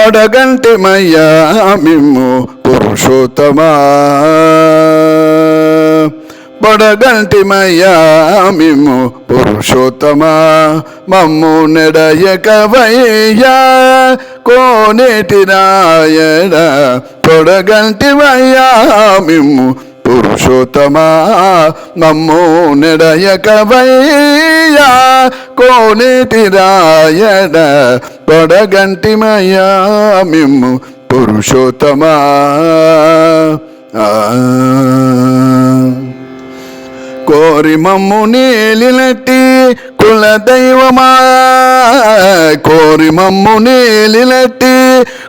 పొడగంటిమయ్యా మిమ్ము పురుషోత్తమా పొడగంటిమయ్యా మిమ్ము పురుషోత్తమా మమ్ము నెడయకవయ్యా కోనేటి రాయడ పొడగంటిమయ్యా మిమ్ము పురుషోత్తమా మమ్ము నెడయకవయ్యా కోనేటి రాయడ పొడగంటిమయ్యా మిమ్ము పురుషోత్తమా కోరి మమ్ము నేలినట్టి కుల దైవమా కోరి మమ్ము నేలినట్టి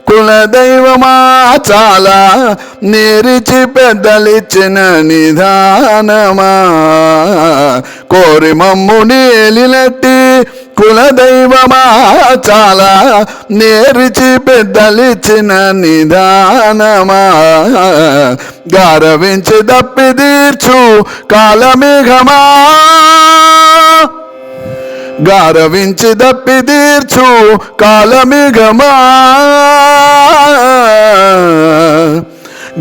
కుల దైవమా చాలా నేరిచి పెద్దలిచ్చిన నిధానమా కోరి మమ్ము నేలినట్టి కుల దైవమా చాలా నేరిచి పెద్దలిచ్చిన నిధానమా గారవించి దప్పి తీర్చు కాలమేఘమా గారవించి దప్పి తీర్చు కాలమేఘమా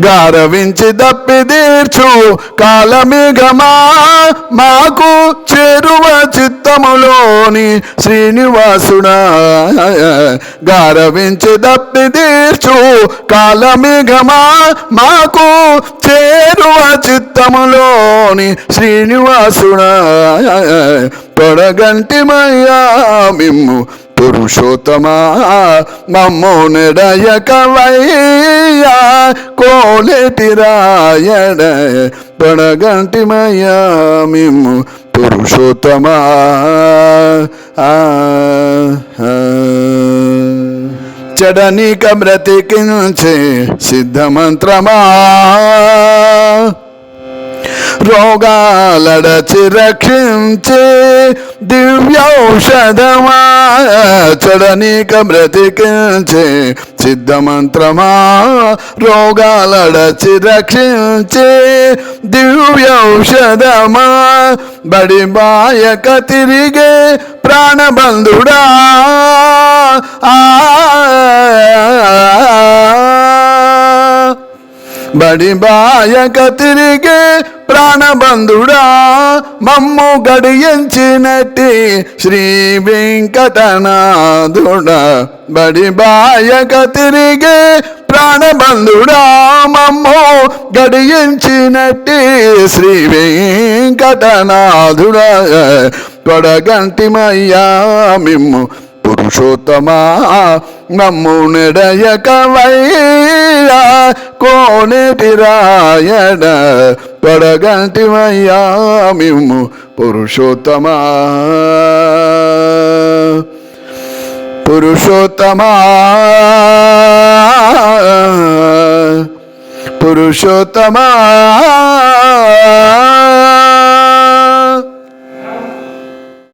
గారవించి దప్పి తీర్చు కాలమేఘమా మాకు చేరువ చిత్తములోని శ్రీనివాసుడా గారవించి దప్పి తీర్చు కాలమేఘమా మాకు చేరువ చిత్తములోని శ్రీనివాసుడా పొడగంటిమయ్యా మిమ్ము పురుషోత్తమా మమ్ము నెడయకవయ్యా కోలేటి రాయడ పొడగంటిమయ్యా మిమ్ము పురుషోత్తమా చెడనీక బ్రతికించే సిద్ధమంత్రమా రోగాలడచి రక్షించే దివ్యౌషధమా చెడనీక బ్రతికించే సిద్ధమంత్రమా రోగాలడచి రక్షించే దివ్యౌషధమా బడి బాయక తిరిగే ప్రాణబంధుడా బడి బాయక తిరిగే ప్రాణబంధుడా మమ్ము గడియించినట్టి శ్రీ వెంకటనాథుడా బడి బాయక తిరిగే ప్రాణబంధుడా మమ్ము గడియించినట్టి శ్రీ వెంకటనాథుడా పొడగంటిమయ్యా మిమ్ము పురుషోత్తమా మమ్ము నెడయకవయ్యా కోనేటి రాయడ పొడగంటిమయ్యా మిమ్ము పురుషోత్తమా పురుషోత్తమా పురుషోత్తమా